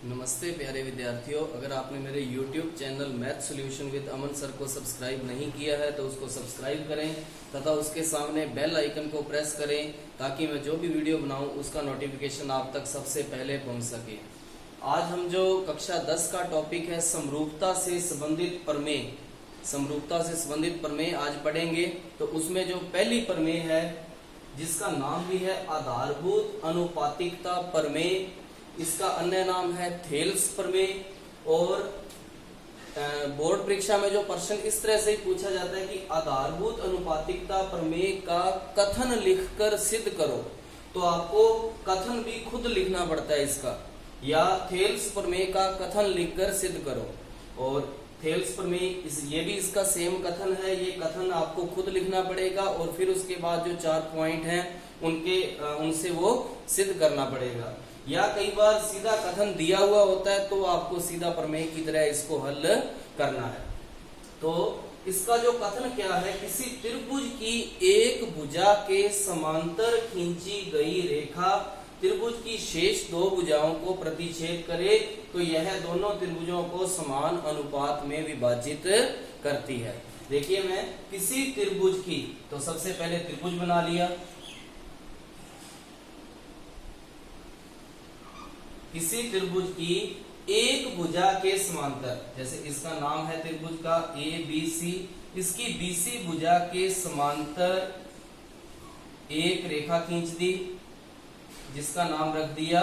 नमस्ते प्यारे विद्यार्थियों, अगर आपने मेरे YouTube channel math solution with Aman sir को सब्सक्राइब नहीं किया है तो उसको सब्सक्राइब करें तथा उसके सामने बेल आइकन को प्रेस करें ताकि मैं जो भी वीडियो बनाऊं उसका नोटिफिकेशन आप तक सबसे पहले पहुंच सके। आज हम जो कक्षा 10 का टॉपिक है समरूपता से संबंधित प्रमेय, समरूपता से संबंधित प्रमेय आज पढ़ेंगे। तो उसमें जो पहली प्रमेय है जिसका नाम भी है आधारभूत अनुपातिकता प्रमेय, इसका अन्य नाम है थेल्स प्रमेय। और बोर्ड परीक्षा में जो प्रश्न इस तरह से ही पूछा जाता है कि आधारभूत अनुपातिकता प्रमेय का कथन लिखकर सिद्ध करो, तो आपको कथन भी खुद लिखना पड़ता है इसका, या थेल्स प्रमेय का कथन लिखकर सिद्ध करो। और थेल्स प्रमेय ये भी इसका सेम कथन है, ये कथन आपको खुद लिखना पड़ेगा और फिर उसके बाद जो 4 पॉइंट हैं उनसे वो सिद्ध करना पड़ेगा। या कई बार सीधा कथन दिया हुआ होता है तो आपको सीधा प्रमेय की तरह इसको हल करना है। तो इसका जो कथन क्या है, किसी त्रिभुज की एक भुजा के समांतर खींची गई रेखा त्रिभुज की शेष 2 भुजाओं को प्रतिच्छेद करे तो यह दोनों त्रिभुजों को समान अनुपात में विभाजित करती है। देखिए, मैं किसी त्रिभुज की, तो सबसे पहले त्रिभुज बना लिया, किसी त्रिभुज की एक भुजा के समांतर, जैसे इसका नाम है त्रिभुज का ABC, इसकी BC भुजा के समांतर एक रेखा खींच दी जिसका नाम रख दिया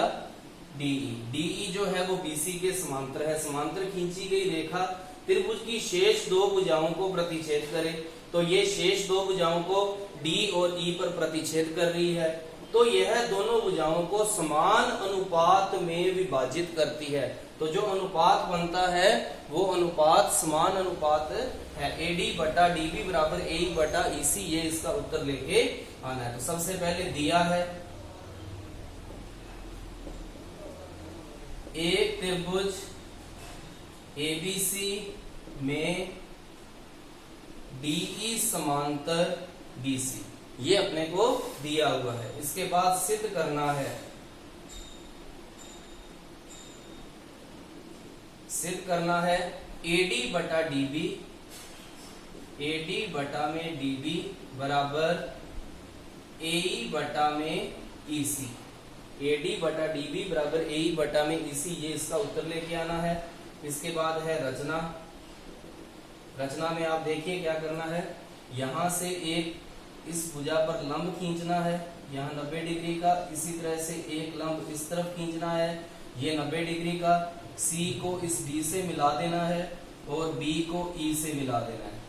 DE। DE जो है वो BC के समांतर है। समांतर खींची गई रेखा त्रिभुज की शेष 2 भुजाओं को प्रतिच्छेद करे, तो ये शेष 2 भुजाओं को D और E पर प्रतिच्छेद कर रही है, तो यह दोनों भुजाओं को समान अनुपात में विभाजित करती है। तो जो अनुपात बनता है वो अनुपात समान अनुपात है, AD बटा DB बराबर AE बटा EC, ये इसका उत्तर लेके आना है। तो सबसे पहले दिया है एक त्रिभुज ABC में DE समांतर BC, ये अपने को दिया हुआ है। इसके बाद सिद्ध करना है, सिद्ध करना है AD बटा DB, AD बटा में DB बराबर AE बटा में EC, AD बटा DB बराबर AE बटा में EC, ये इसका उत्तर लेके आना है। इसके बाद है रचना। रचना में आप देखिए क्या करना है, यहां से एक इस भुजा पर लंब खींचना है, यहाँ 90 डिग्री का, इसी तरह से एक लंब इस तरफ खींचना है, ये 90 डिग्री का। C को इस D से मिला देना है और B को E से मिला देना है।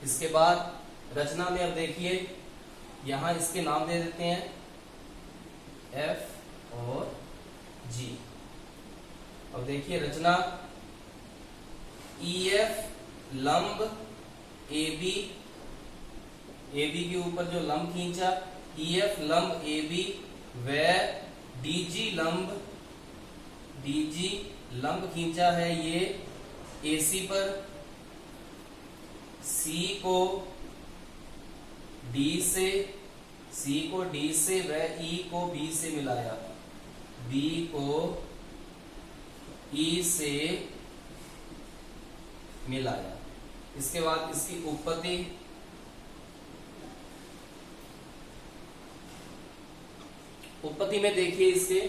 इसके बाद रचना में अब देखिए, यहां इसके नाम दे देते हैं F और G। अब देखिए रचना, EF लंब AB, AB के ऊपर जो लंब खींचा, EF लंब AB व DG लंब खींचा है ये AC पर। C को D से व E को B से मिलाया, B को E से मिलाया। इसके बाद इसकी उत्पत्ति, उत्पत्ति में देखिए इसके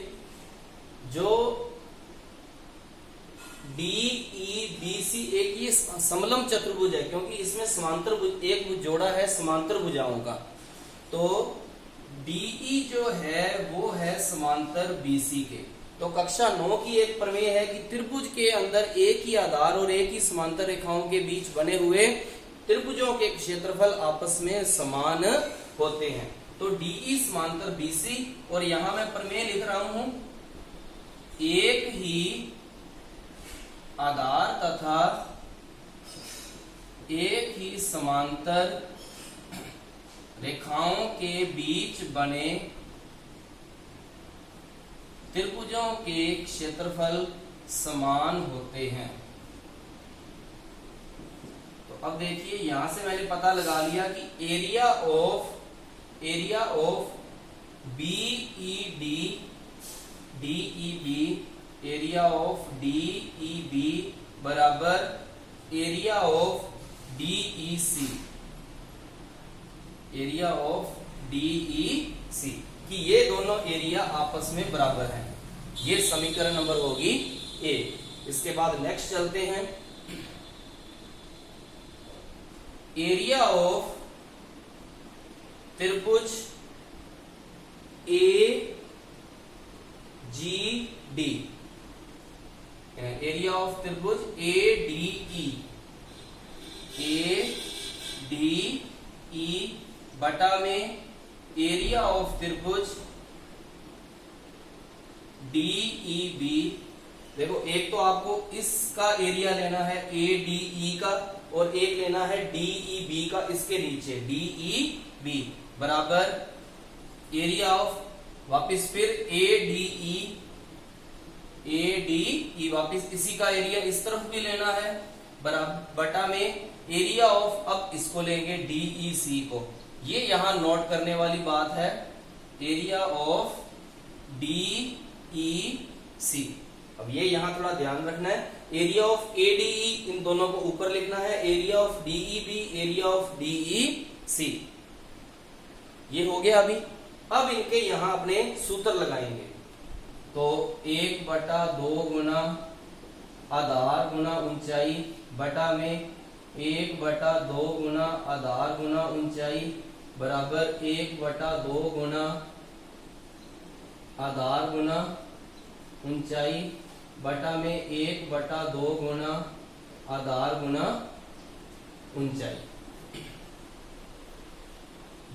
जो DEBC एक ये समलंब चतुर्भुज है, क्योंकि इसमें समांतर एक जोड़ा है समांतर भुजाओं का। तो DE जो है वो है समांतर BC के। तो कक्षा 9 की एक प्रमेय है कि त्रिभुज के अंदर एक ही आधार और एक ही समांतर रेखाओं के बीच बने हुए त्रिभुजों के क्षेत्रफल आपस में समान होते हैं। तो DE समांतर BC, और यहां मैं प्रमेय लिख रहा हूं, एक ही आधार तथा एक ही समांतर रेखाओं के बीच बने त्रिभुजों के क्षेत्रफल समान होते हैं। तो अब देखिए यहां से मैंने पता लगा लिया कि area of area of BED DEB, area of DEB बराबर area of DEC, area of DEC, कि ये दोनों एरिया आपस में बराबर हैं। ये समीकरण नंबर होगी ए। इसके बाद नेक्स्ट चलते हैं, एरिया ऑफ त्रिभुज ए जी डी, एरिया ऑफ त्रिभुज ए डी ई बटा में एरिया ऑफ त्रिभुज डीईबी। देखो एक तो आपको इसका एरिया लेना है एडीई का, और एक लेना है डीईबी का, इसके नीचे डीईबी बराबर एरिया ऑफ, वापिस फिर एडीई वापिस इसी का एरिया इस तरफ भी लेना है बराबर बटा में एरिया ऑफ, अब इसको लेंगे डीईसी को। ये यहां नोट करने वाली बात है, एरिया ऑफ डीईसी। अब ये यहां थोड़ा ध्यान रखना है, एरिया ऑफ एडीई इन दोनों को ऊपर लिखना है, area of DEB area of DEC. ये हो गया अभी। अब इनके यहां अपने सूत्र लगाएंगे, तो 1/2 गुना आधार गुना ऊंचाई बटा में 1/2 गुना आधार गुना ऊंचाई बराबर 1/2 गुना आधार गुना ऊंचाई बटा में 1/2 गुना आधार गुना ऊंचाई।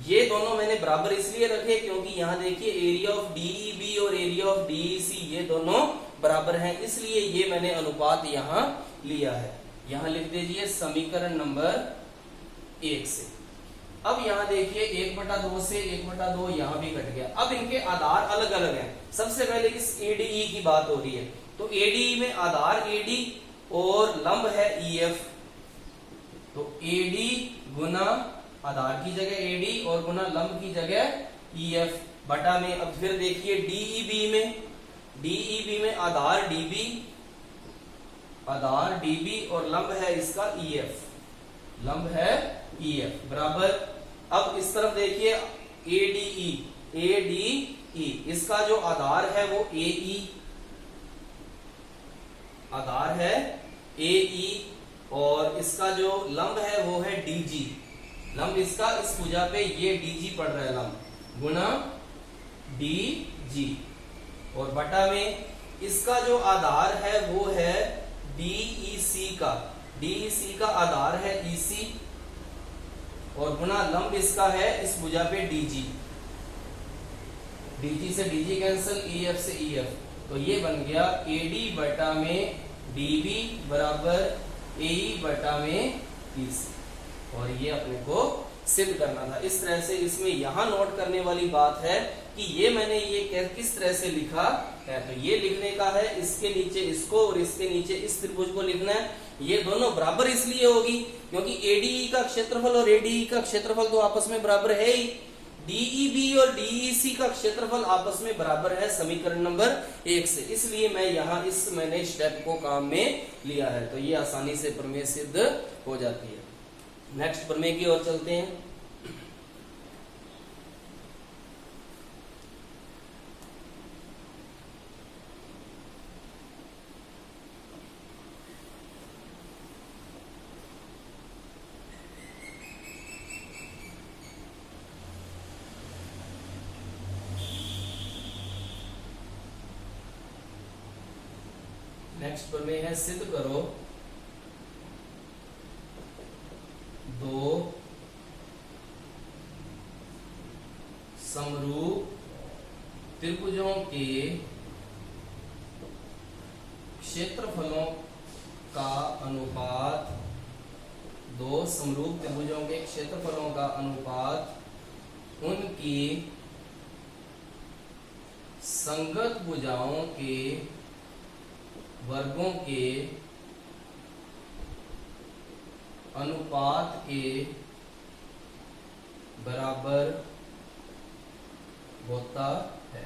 ये दोनों मैंने बराबर इसलिए रखे क्योंकि यहां देखिए एरिया ऑफ डीईबी और एरिया ऑफ डीईसी ये दोनों बराबर हैं, इसलिए ये मैंने अनुपात यहां लिया है। यहां लिख दीजिए समीकरण नंबर 1 से। अब यहां देखिए 1/2 से 1/2 यहां भी कट गया। अब इनके आधार अलग अलग हैं। सबसे पहले इस एडीई की बात हो रही है, तो एडीई में आधार एडी और लंब है ईएफ, तो एडी गुना आधार की जगह एडी और गुना लंब की जगह ईएफ बटा में, अब फिर देखिए डीईबी में आधार डीबी और लंब है इसका ईएफ, लंब है ईएफ बराबर। अब इस तरफ देखिए एडीई, इसका जो आधार है वो एई, आधार है एई, और इसका जो लंब है वो है डीजी, लंब इसका इस भुजा पे ये डीजी पड़ रहा है लंब गुना डीजी, और बटा में इसका जो आधार है वो है डीईसी का आधार है ईसी, और गुना लंब इसका है इस भुजा पे डीजी, डीजी से डीजी कैंसिल, ईएफ से ईएफ, तो ये बन गया एडी बटा में डीबी बराबर एई बटा में ईसी, और ये अपने को सिद्ध करना था। इस तरह से इसमें यहां नोट करने वाली बात है कि ये मैंने ये किस तरह से लिखा है, तो ये लिखने का है इसके नीचे इसको और इसके नीचे इस त्रिभुज को लिखना है। ये दोनों बराबर इसलिए होगी क्योंकि एडीई का क्षेत्रफल और एडीई का क्षेत्रफल तो आपस में बराबर है ही, डीईबी और डीईसी का क्षेत्रफल आपस में बराबर है समीकरण नंबर 1 से, इसलिए मैं यहां मैंने स्टेप को काम में लिया है, तो ये आसानी से प्रमेय सिद्ध हो जाती है। नेक्स्ट प्रमेय की ओर चलते हैं। नेक्स्ट प्रमेय है, सिद्ध करो दो समरूप त्रिभुजों के क्षेत्रफलों का अनुपात, दो समरूप त्रिभुजों के क्षेत्रफलों का अनुपात उनकी संगत भुजाओं के वर्गों के अनुपात के बराबर होता है।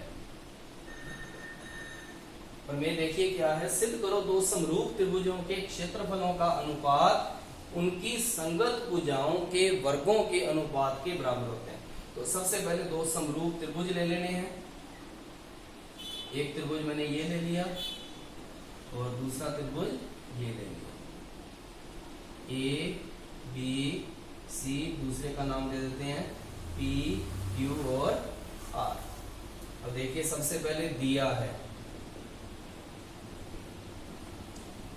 और में देखिए क्या है, सिद्ध करो दो समरूप त्रिभुजों के क्षेत्रफलों का अनुपात उनकी संगत भुजाओं के वर्गों के अनुपात के बराबर होते हैं। तो सबसे पहले दो समरूप त्रिभुज ले लेने हैं। एक त्रिभुज मैंने ये ले लिया और दूसरा त्रिभुज ये ले लिया, ए बी सी, दूसरे का नाम दे देते हैं पी क्यू और आर। अब देखिए सबसे पहले दिया है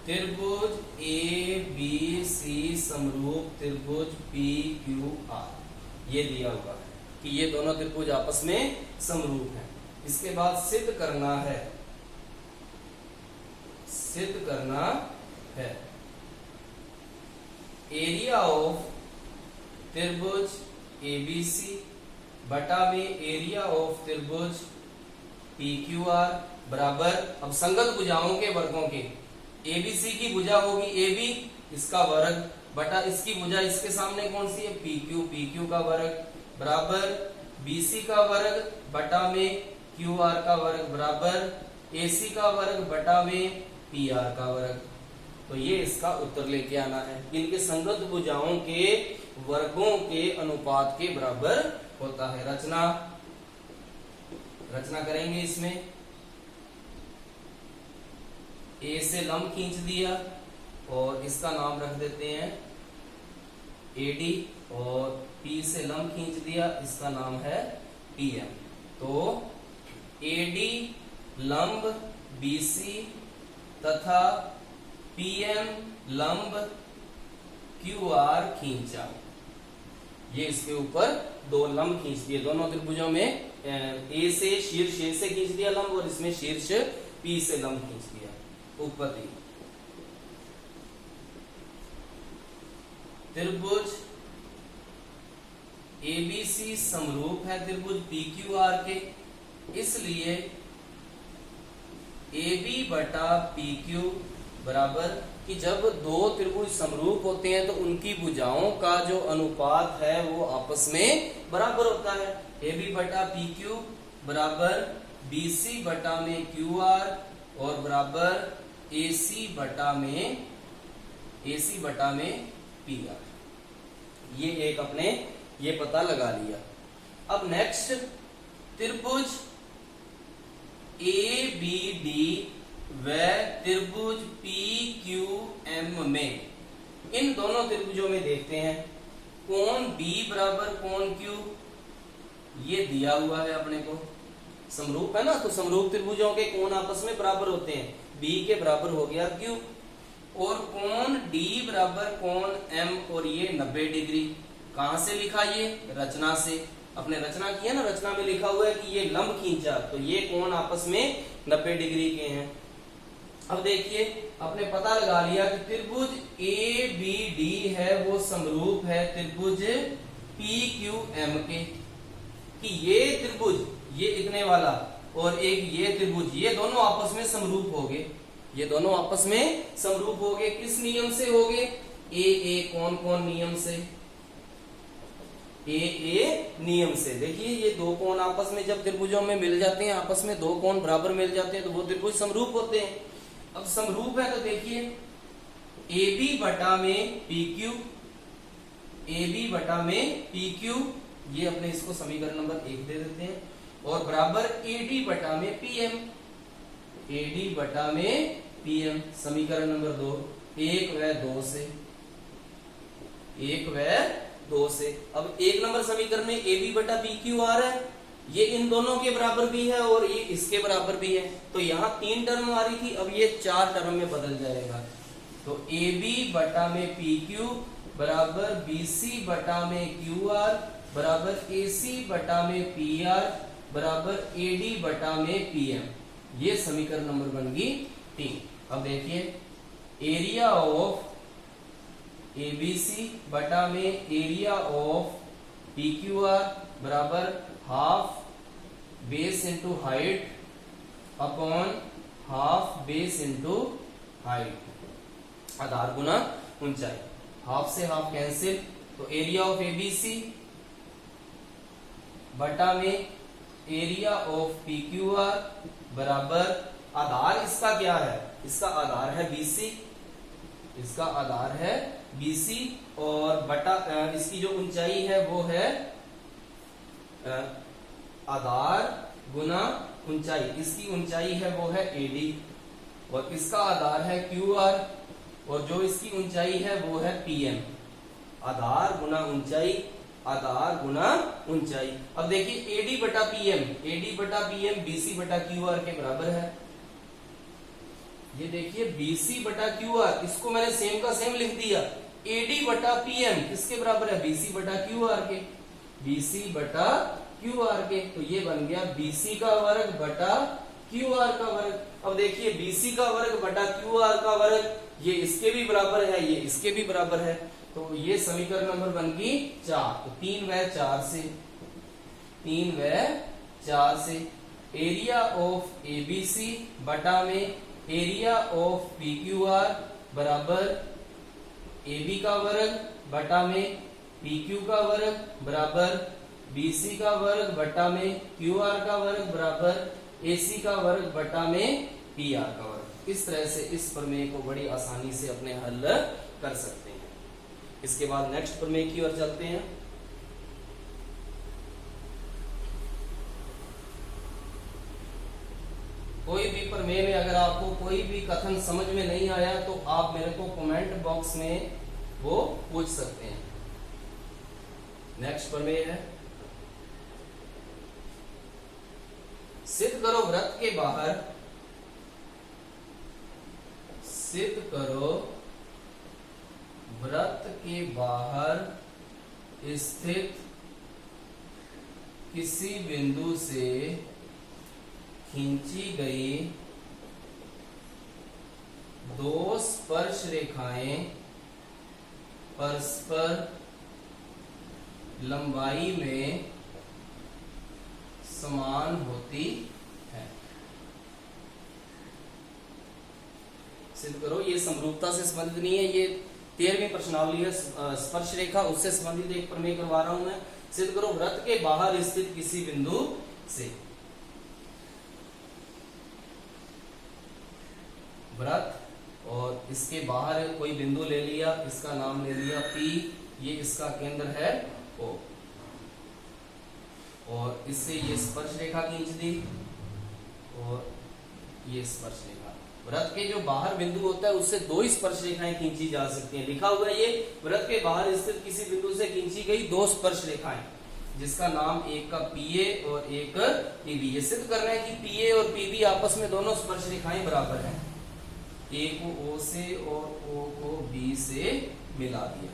त्रिभुज ए बी सी समरूप त्रिभुज पी क्यू आर, ये दिया हुआ है कि ये दोनों त्रिभुज आपस में समरूप हैं। इसके बाद सिद्ध करना है, सिद्ध करना है एरिया ऑफ त्रिभुज एबीसी बटा में एरिया ऑफ त्रिभुज PQR बराबर, अब संगत भुजाओं के वर्गों के, एबीसी की भुजा होगी AB, इसका वर्ग बटा इसकी भुजा इसके सामने कौन सी है PQ का वर्ग बराबर BC का वर्ग बटा में QR का वर्ग बराबर AC का वर्ग बटा में PR का वर्ग। तो ये इसका उत्तर लेके आना है। इनके संगत भुजाओं के वर्गों के अनुपात के बराबर होता है। रचना करेंगे इसमें। ए से लंब खींच दिया और इसका नाम रख देते हैं AD, और P से लंब खींच दिया, इसका नाम है PM। तो AD लंब BC तथा PM लंब QR खींचा, ये इसके ऊपर दो लंब खींच दिए। दोनों त्रिभुजों में A से शीर्ष A से खींच दिया लंब और इसमें शीर्ष P से लंब खींच दिया। उत्पत्ति त्रिभुज ABC समरूप है त्रिभुज PQR के, इसलिए AB बटा PQ बराबर कि जब दो त्रिभुज समरूप होते हैं तो उनकी भुजाओं का जो अनुपात है वो आपस में बराबर होता है। AB बटा PQ बराबर BC बटा में QR और बराबर AC बटा में PR। ये एक अपने ये पता लगा लिया। अब नेक्स्ट त्रिभुज ABD व त्रिभुज PQM में, इन दोनों त्रिभुजों में देखते हैं कोण B बराबर कोण Q, ये दिया हुआ है अपने को, समरूप है ना, तो समरूप त्रिभुजों के कोण आपस में बराबर होते हैं। B के बराबर हो गया Q और कोण D बराबर कोण M, और ये 90 डिग्री। कहां से लिखा? ये रचना से, अपने रचना की है ना, रचना में लिखा हुआ है कि ये लंब खींचा, तो ये कोण आपस में 90 डिग्री के हैं। अब देखिए अपने पता लगा लिया कि त्रिभुज ABD है वो समरूप है त्रिभुज PQM के, कि ये त्रिभुज ये इतने वाला और एक ये त्रिभुज, ये दोनों आपस में समरूप हो गए, ये दोनों आपस में समरूप हो गए। किस नियम से हो गए? AA कौन नियम से, AA नियम से। देखिए ये दो कोण आपस में जब त्रिभुजों में मिल जाते हैं, आपस में दो कोण बराबर मिल जाते हैं तो वो त्रिभुज समरूप होते हैं। अब समरूप है तो देखिए AB बटा में PQ, AB बटा में PQ, ये अपने इसको समीकरण नंबर 1 दे देते हैं, और बराबर AD बटा में PM, AD बटा में PM, समीकरण नंबर 2, 1 व 2 से, 1 व 2 से। अब 1 नंबर समीकरण में AB बटा PQ आ रहा है, ये इन दोनों के बराबर भी है और ये इसके बराबर भी है, तो यहाँ 3 टर्म आ रही थी, अब ये 4 टर्म में बदल जाएगा। तो AB बटा में PQ बराबर BC बटा में QR बराबर AC बटा में PR बराबर AD बटा में PM, ये समीकरण नंबर बन गई 3। अब देखिए एरिया ऑफ ABC बटा में एरिया ऑफ PQR बराबर half base into height upon half base into height, आधार गुना ऊंचाई, हाफ से हाफ कैंसिल, तो एरिया ऑफ ABC बटा में area of P Q R बराबर, आधार इसका क्या है, इसका आधार है BC, इसका आधार है BC और बटा इसकी जो ऊंचाई है वो है आधार गुना ऊंचाई, इसकी ऊंचाई है वो है AD और इसका आधार है QR और जो इसकी ऊंचाई है वो है PM। आधार गुना ऊंचाई, आधार गुना ऊंचाई। अब देखिए AD बटा PM BC बटा QR के बराबर है। ये देखिए BC बटा QR, इसको मैंने सेम का सेम लिख दिया। AD बटा PM किसके बराबर है, BC बटा QR के, BC बटा QR के। तो ये बन गया BC का वर्ग बटा QR का वर्ग। अब देखिए BC का वर्ग बटा QR का वर्ग, ये इसके भी बराबर है, ये इसके भी बराबर है, तो ये समीकरण नंबर बन गई 4। तो 3 व 4 से एरिया ऑफ ABC बटा में एरिया ऑफ PQR बराबर AB का वर्ग बटा में PQ का वर्ग बराबर BC का वर्ग बटा में QR का वर्ग बराबर AC का वर्ग बटा में PR का वर्ग। इस तरह से इस प्रमेय को बड़ी आसानी से अपने हल कर सकते हैं। इसके बाद नेक्स्ट प्रमेय की ओर चलते हैं। कोई भी प्रमेय में अगर आपको कोई भी कथन समझ में नहीं आया तो आप मेरे को कमेंट बॉक्स में वो पूछ सकते हैं। नेक्स्ट प्रमेय है, सिद्ध करो वृत्त के बाहर, सिद्ध करो वृत्त के बाहर स्थित किसी बिंदु से खींची गई दो स्पर्श रेखाएं परस्पर लंबाई में समान होती है। सिद्ध करो, ये समरूपता से संबंधित नहीं है, ये 13वीं प्रश्नावली है स्पर्श रेखा, उससे संबंधित एक प्रमेय करवा रहा हूं मैं। सिद्ध करो वृत्त के बाहर स्थित किसी बिंदु से, वृत्त और इसके बाहर कोई बिंदु ले लिया, इसका नाम ले लिया P, ये इसका केंद्र है O और इससे ये स्पर्श रेखा खींच दी और ये स्पर्श रेखा। वृत्त के जो बाहर बिंदु होता है उससे दो स्पर्श रेखाएं खींची जा सकती हैं। लिखा हुआ है ये वृत्त के बाहर स्थित किसी बिंदु से खींची गई दो स्पर्श रेखाएं, जिसका नाम एक का PA और एक PB। ये सिद्ध करना है कि PA और PB आपस में दोनों स्पर्श रेखाएं बराबर हैं। A को O से और O को B से मिला दिया।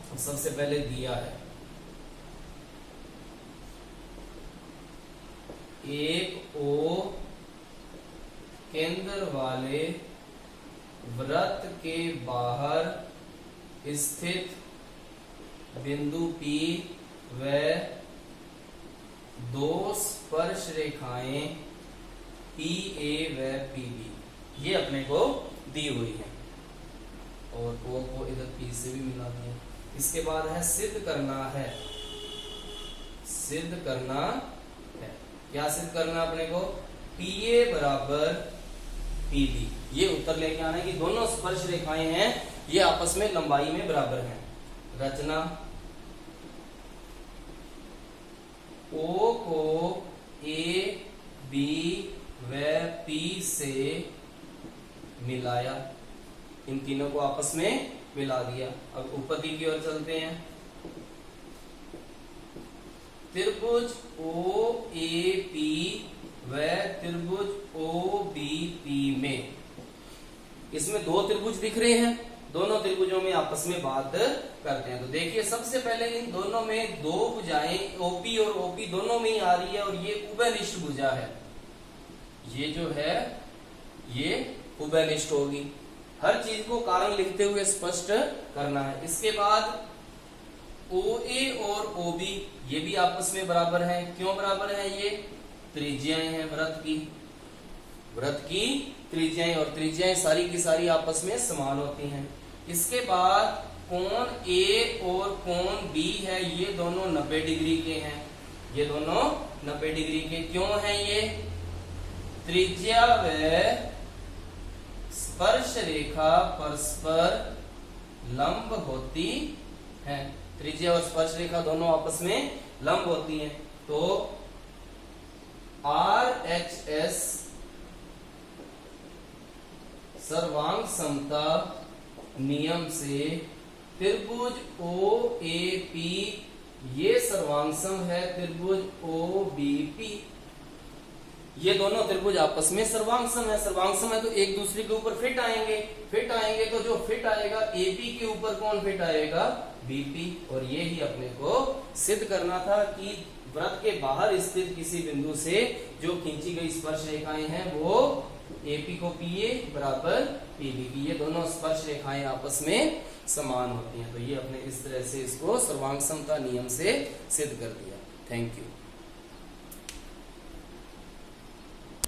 तो सबसे पहले दिया है एक O केंद्र वाले वृत्त के बाहर स्थित बिंदु P व दो स्पर्श रेखाएं PA व PB, ये अपने को दी हुई है और O को इधर P से भी मिला दिया। इसके बाद है सिद्ध करना है, सिद्ध करना है। क्या सिद्ध करना अपने को, PA बराबर PB, ये उत्तर लेके आना है कि दोनों स्पर्श रेखाएं हैं ये आपस में लंबाई में बराबर हैं। रचना, O को A B व P से मिलाया, इन तीनों को आपस में मिला दिया। अब उपपत्ति की ओर चलते हैं। त्रिभुज OAP व त्रिभुज OBP में, इसमें दो त्रिभुज दिख रहे हैं, दोनों त्रिभुजों में आपस में बात करते हैं। तो देखिए सबसे पहले इन दोनों में दो भुजाएं OP और OP दोनों में ही आ रही है और ये उभयनिष्ठ भुजा है, ये जो है ये उभयनिष्ठ होगी। हर चीज को कारण लिखते हुए स्पष्ट करना है। इसके बाद OA और OB ये भी आपस में बराबर हैं। क्यों बराबर हैं, ये त्रिज्याएं हैं वृत्त की, वृत्त की त्रिज्याएं, और त्रिज्याएं सारी की सारी आपस में समान होती हैं। इसके बाद कोण A और कोण B है, ये दोनों 90 डिग्री के हैं, ये दोनों 90 डिग्री के क्यों हैं ये? त्रिज्या व स्पर्श रेखा परस्पर लंब होती है। त्रिज्या और स्पर्श रेखा दोनों आपस में लंब होती हैं। तो RHS सर्वांग समता नियम से त्रिभुज OAP ये सर्वांगसम है त्रिभुज OBP। ये दोनों त्रिभुज आपस में सर्वांगसम है। सर्वांगसम है तो एक दूसरे के ऊपर फिट आएंगे। फिट आएंगे तो जो फिट आएगा AP के ऊपर कौन फिट आएगा? BP। और ये ही अपने को सिद्ध करना था कि वृत्त के बाहर स्थित किसी बिंदु से जो खींची गई स्पर्श रेखाएं हैं वो AP को PA बराबर PB। ये दोनों स्पर्श रेखाएं आपस में समान होती हैं। तो ये अपने इस तरह से इसको सर्वांग समता नियम से सिद्ध कर दिया। Thank you.